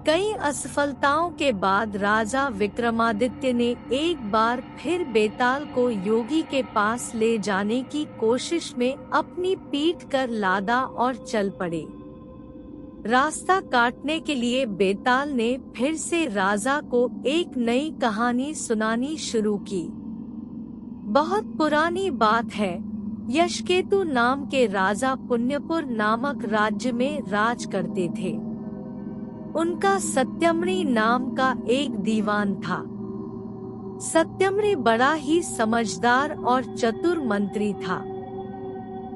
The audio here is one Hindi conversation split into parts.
कई असफलताओं के बाद राजा विक्रमादित्य ने एक बार फिर बेताल को योगी के पास ले जाने की कोशिश में अपनी पीठ कर लादा और चल पड़े। रास्ता काटने के लिए बेताल ने फिर से राजा को एक नई कहानी सुनानी शुरू की। बहुत पुरानी बात है, यशकेतु नाम के राजा पुण्यपुर नामक राज्य में राज करते थे। उनका सत्यमणि नाम का एक दीवान था। सत्यमणि बड़ा ही समझदार और चतुर मंत्री था।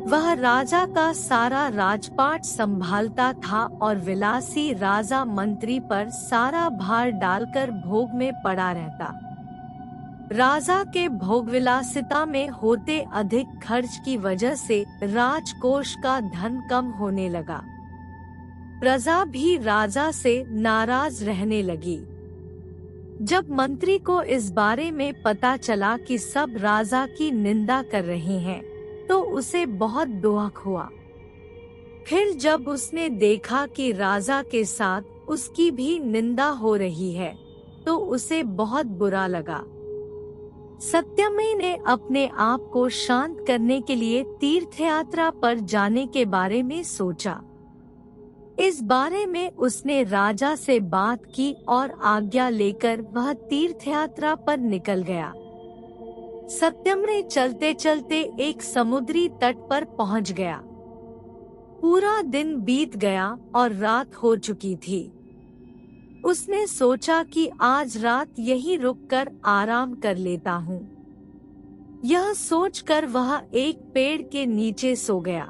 वह राजा का सारा राजपाट संभालता था और विलासी राजा मंत्री पर सारा भार डालकर भोग में पड़ा रहता। राजा के भोगविलासिता में होते अधिक खर्च की वजह से राजकोष का धन कम होने लगा। प्रजा भी राजा से नाराज रहने लगी। जब मंत्री को इस बारे में पता चला कि सब राजा की निंदा कर रहे हैं, तो उसे बहुत दुख हुआ। फिर जब उसने देखा कि राजा के साथ उसकी भी निंदा हो रही है, तो उसे बहुत बुरा लगा। सत्यमणि ने अपने आप को शांत करने के लिए तीर्थयात्रा पर जाने के बारे में सोचा। इस बारे में उसने राजा से बात की और आज्ञा लेकर वह तीर्थयात्रा पर निकल गया। सत्यमणि चलते चलते एक समुद्री तट पर पहुंच गया। पूरा दिन बीत गया और रात हो चुकी थी। उसने सोचा कि आज रात यहीं रुककर आराम कर लेता हूँ। यह सोचकर वह एक पेड़ के नीचे सो गया।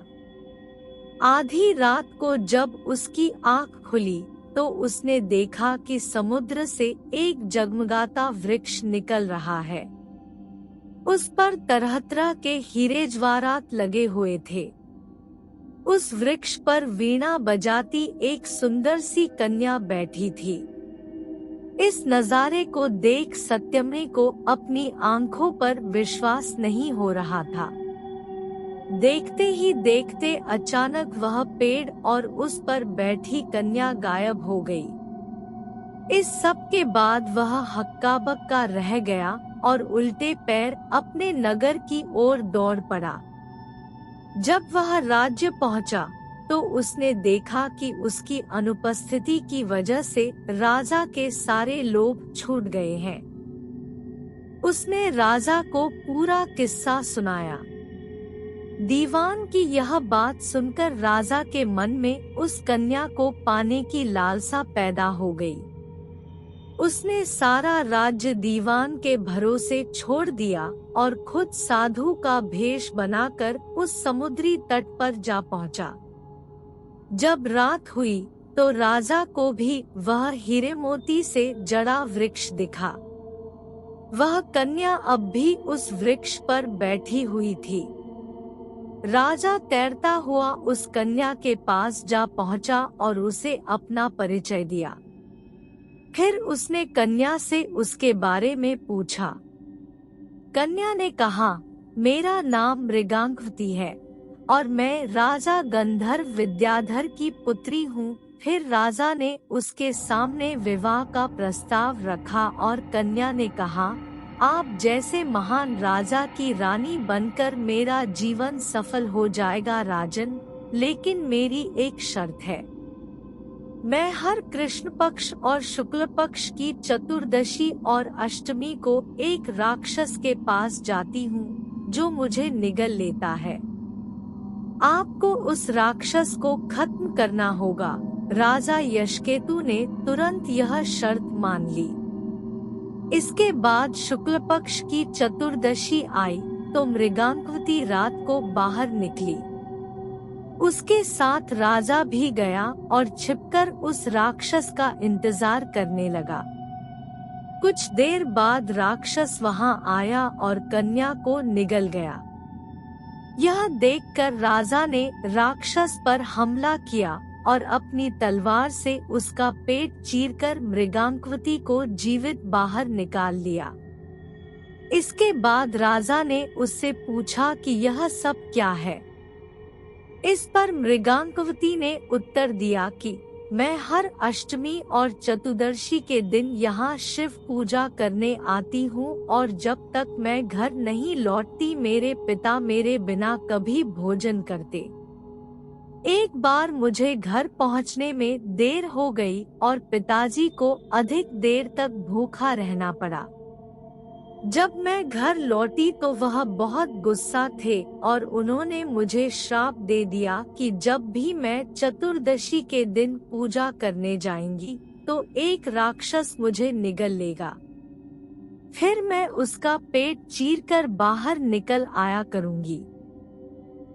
आधी रात को जब उसकी आँख खुली, तो उसने देखा कि समुद्र से एक जगमगाता वृक्ष निकल रहा है। उस पर तरह तरह के हीरे जवाहरात लगे हुए थे। उस वृक्ष पर वीणा बजाती एक सुंदर सी कन्या बैठी थी। इस नजारे को देख सत्यमणि को अपनी आंखों पर विश्वास नहीं हो रहा था। देखते ही देखते अचानक वह पेड़ और उस पर बैठी कन्या गायब हो गई। इस सब के बाद वह हक्का बक्का रह गया और उल्टे पैर अपने नगर की ओर दौड़ पड़ा। जब वह राज्य पहुंचा, तो उसने देखा कि उसकी अनुपस्थिति की वजह से राजा के सारे लोग छूट गए हैं। उसने राजा को पूरा किस्सा सुनाया। दीवान की यह बात सुनकर राजा के मन में उस कन्या को पाने की लालसा पैदा हो गई। उसने सारा राज्य दीवान के भरोसे छोड़ दिया और खुद साधु का भेष बनाकर उस समुद्री तट पर जा पहुंचा। जब रात हुई, तो राजा को भी वह हीरे मोती से जड़ा वृक्ष दिखा। वह कन्या अब भी उस वृक्ष पर बैठी हुई थी। राजा तैरता हुआ उस कन्या के पास जा पहुंचा और उसे अपना परिचय दिया। फिर उसने कन्या से उसके बारे में पूछा। कन्या ने कहा, मेरा नाम मृगांकवती है और मैं राजा गंधर्व विद्याधर की पुत्री हूँ। फिर राजा ने उसके सामने विवाह का प्रस्ताव रखा और कन्या ने कहा, आप जैसे महान राजा की रानी बनकर मेरा जीवन सफल हो जाएगा राजन, लेकिन मेरी एक शर्त है। मैं हर कृष्ण पक्ष और शुक्ल पक्ष की चतुर्दशी और अष्टमी को एक राक्षस के पास जाती हूँ, जो मुझे निगल लेता है। आपको उस राक्षस को खत्म करना होगा। राजा यशकेतु ने तुरंत यह शर्त मान ली। इसके बाद शुक्ल पक्ष की चतुर्दशी आई, तो मृगांकवती रात को बाहर निकली। उसके साथ राजा भी गया और छिपकर उस राक्षस का इंतजार करने लगा। कुछ देर बाद राक्षस वहां आया और कन्या को निगल गया। यह देखकर राजा ने राक्षस पर हमला किया और अपनी तलवार से उसका पेट चीरकर मृगांकवती को जीवित बाहर निकाल लिया। इसके बाद राजा ने उससे पूछा कि यह सब क्या है। इस पर मृगांकवती ने उत्तर दिया कि मैं हर अष्टमी और चतुर्दशी के दिन यहाँ शिव पूजा करने आती हूँ और जब तक मैं घर नहीं लौटती मेरे पिता मेरे बिना कभी भोजन करते। एक बार मुझे घर पहुँचने में देर हो गई और पिताजी को अधिक देर तक भूखा रहना पड़ा। जब मैं घर लौटी तो वह बहुत गुस्सा थे और उन्होंने मुझे श्राप दे दिया कि जब भी मैं चतुर्दशी के दिन पूजा करने जाएंगी तो एक राक्षस मुझे निगल लेगा, फिर मैं उसका पेट चीरकर बाहर निकल आया करूंगी।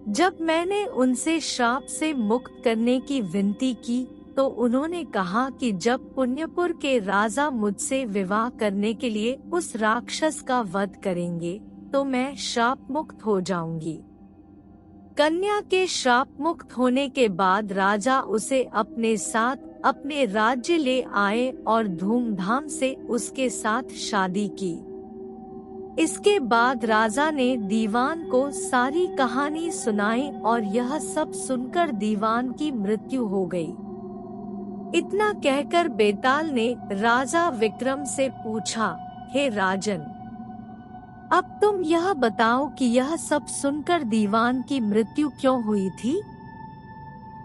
जब मैंने उनसे श्राप से मुक्त करने की विनती की तो उन्होंने कहा कि जब पुण्यपुर के राजा मुझसे विवाह करने के लिए उस राक्षस का वध करेंगे तो मैं श्राप मुक्त हो जाऊंगी। कन्या के श्राप मुक्त होने के बाद राजा उसे अपने साथ अपने राज्य ले आए और धूमधाम से उसके साथ शादी की। इसके बाद राजा ने दीवान को सारी कहानी सुनाई और यह सब सुनकर दीवान की मृत्यु हो गई। इतना कहकर बेताल ने राजा विक्रम से पूछा, हे राजन, अब तुम यह बताओ कि यह सब सुनकर दीवान की मृत्यु क्यों हुई थी?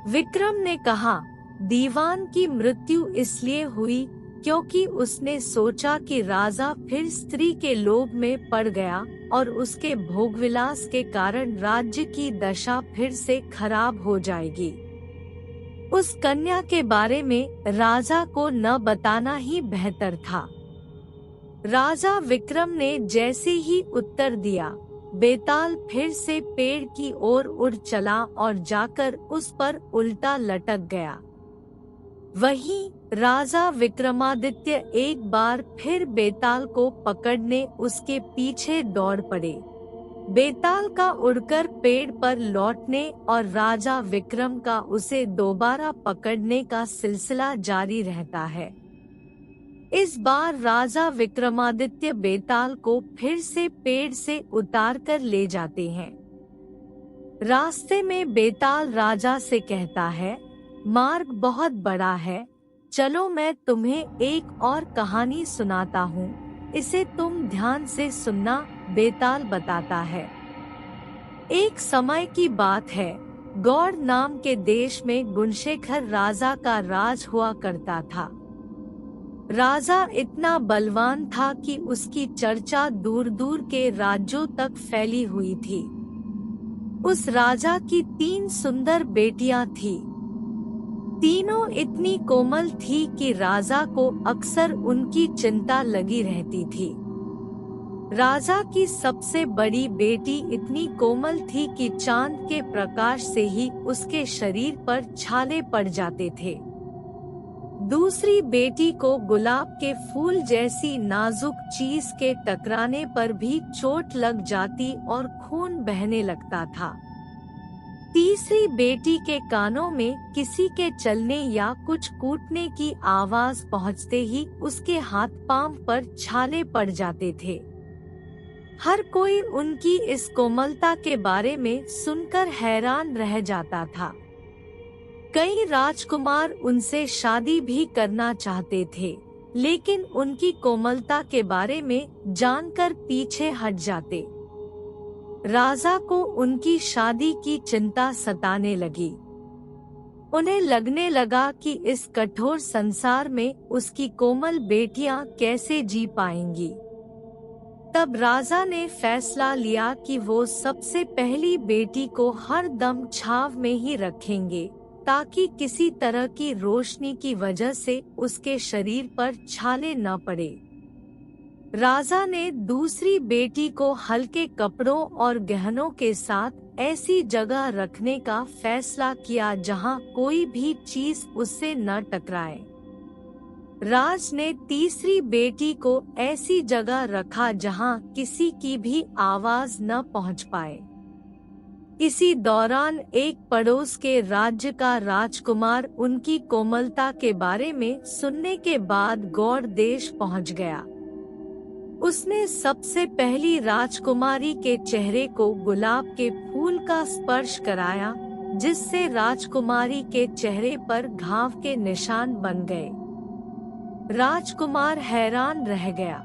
विक्रम ने कहा, दीवान की मृत्यु इसलिए हुई क्योंकि उसने सोचा कि राजा फिर स्त्री के लोभ में पड़ गया और उसके भोगविलास के कारण राज्य की दशा फिर से खराब हो जाएगी। उस कन्या के बारे में राजा को न बताना ही बेहतर था। राजा विक्रम ने जैसे ही उत्तर दिया, बेताल फिर से पेड़ की ओर उड़ चला और जाकर उस पर उल्टा लटक गया। वहीं राजा विक्रमादित्य एक बार फिर बेताल को पकड़ने उसके पीछे दौड़ पड़े। बेताल का उड़कर पेड़ पर लौटने और राजा विक्रम का उसे दोबारा पकड़ने का सिलसिला जारी रहता है। इस बार राजा विक्रमादित्य बेताल को फिर से पेड़ से उतारकर ले जाते हैं। रास्ते में बेताल राजा से कहता है, मार्ग बहुत बड़ा है, चलो मैं तुम्हें एक और कहानी सुनाता हूँ, इसे तुम ध्यान से सुनना। बेताल बताता है, एक समय की बात है, गौड़ नाम के देश में गुणशेखर राजा का राज हुआ करता था। राजा इतना बलवान था कि उसकी चर्चा दूर दूर के राज्यों तक फैली हुई थी। उस राजा की 3 सुंदर बेटियां थीं। तीनों इतनी कोमल थी कि राजा को अक्सर उनकी चिंता लगी रहती थी। राजा की सबसे बड़ी बेटी इतनी कोमल थी कि चांद के प्रकाश से ही उसके शरीर पर छाले पड़ जाते थे। दूसरी बेटी को गुलाब के फूल जैसी नाजुक चीज के टकराने पर भी चोट लग जाती और खून बहने लगता था। तीसरी बेटी के कानों में किसी के चलने या कुछ कूटने की आवाज पहुंचते ही उसके हाथ पांव पर छाले पड़ जाते थे। हर कोई उनकी इस कोमलता के बारे में सुनकर हैरान रह जाता था। कई राजकुमार उनसे शादी भी करना चाहते थे, लेकिन उनकी कोमलता के बारे में जानकर पीछे हट जाते। राजा को उनकी शादी की चिंता सताने लगी। उन्हें लगने लगा कि इस कठोर संसार में उसकी कोमल बेटियां कैसे जी पाएंगी। तब राजा ने फैसला लिया कि वो सबसे पहली बेटी को हर दम छाव में ही रखेंगे, ताकि किसी तरह की रोशनी की वजह से उसके शरीर पर छाले न पड़े। राजा ने दूसरी बेटी को हल्के कपड़ों और गहनों के साथ ऐसी जगह रखने का फैसला किया जहां कोई भी चीज उससे न टकराए। राज ने तीसरी बेटी को ऐसी जगह रखा जहां किसी की भी आवाज न पहुंच पाए। इसी दौरान एक पड़ोस के राज्य का राजकुमार उनकी कोमलता के बारे में सुनने के बाद गौड़ देश पहुंच गया। उसने सबसे पहली राजकुमारी के चेहरे को गुलाब के फूल का स्पर्श कराया, जिससे राजकुमारी के चेहरे पर घाव के निशान बन गए। राजकुमार हैरान रह गया।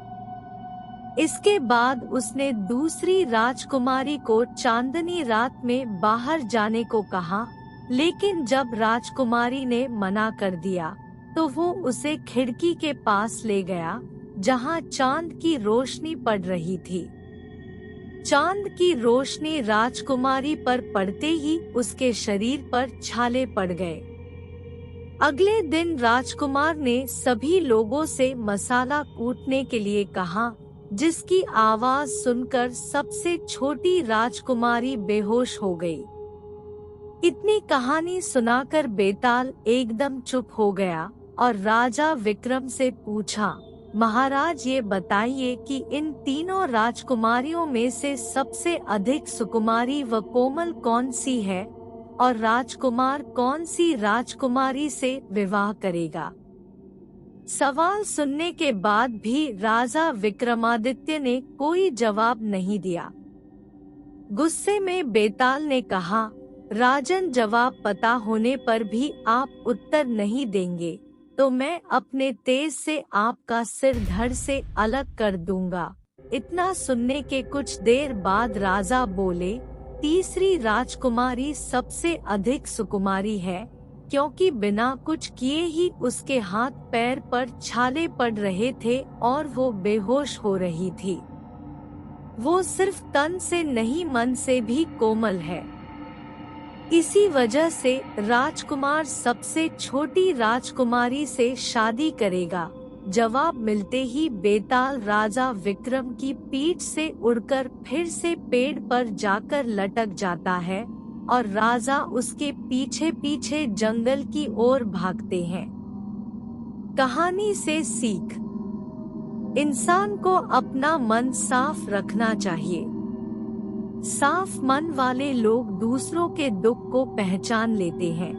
इसके बाद उसने दूसरी राजकुमारी को चांदनी रात में बाहर जाने को कहा, लेकिन जब राजकुमारी ने मना कर दिया तो वो उसे खिड़की के पास ले गया जहां चांद की रोशनी पड़ रही थी। चांद की रोशनी राजकुमारी पर पड़ते ही उसके शरीर पर छाले पड़ गए। अगले दिन राजकुमार ने सभी लोगों से मसाला कूटने के लिए कहा, जिसकी आवाज सुनकर सबसे छोटी राजकुमारी बेहोश हो गई। इतनी कहानी सुनाकर बेताल एकदम चुप हो गया और राजा विक्रम से पूछा, महाराज ये बताइए कि इन तीनों राजकुमारियों में से सबसे अधिक सुकुमारी व कोमल कौन सी है और राजकुमार कौन सी राजकुमारी से विवाह करेगा। सवाल सुनने के बाद भी राजा विक्रमादित्य ने कोई जवाब नहीं दिया। गुस्से में बेताल ने कहा, राजन जवाब पता होने पर भी आप उत्तर नहीं देंगे तो मैं अपने तेज से आपका सिर धड़ से अलग कर दूंगा। इतना सुनने के कुछ देर बाद राजा बोले, तीसरी राजकुमारी सबसे अधिक सुकुमारी है, क्योंकि बिना कुछ किए ही उसके हाथ पैर पर छाले पड़ रहे थे और वो बेहोश हो रही थी। वो सिर्फ तन से नहीं मन से भी कोमल है। इसी वजह से राजकुमार सबसे छोटी राजकुमारी से शादी करेगा। जवाब मिलते ही बेताल राजा विक्रम की पीठ से उड़कर फिर से पेड़ पर जाकर लटक जाता है और राजा उसके पीछे पीछे जंगल की ओर भागते हैं। कहानी से सीख, इंसान को अपना मन साफ रखना चाहिए। साफ मन वाले लोग दूसरों के दुख को पहचान लेते हैं।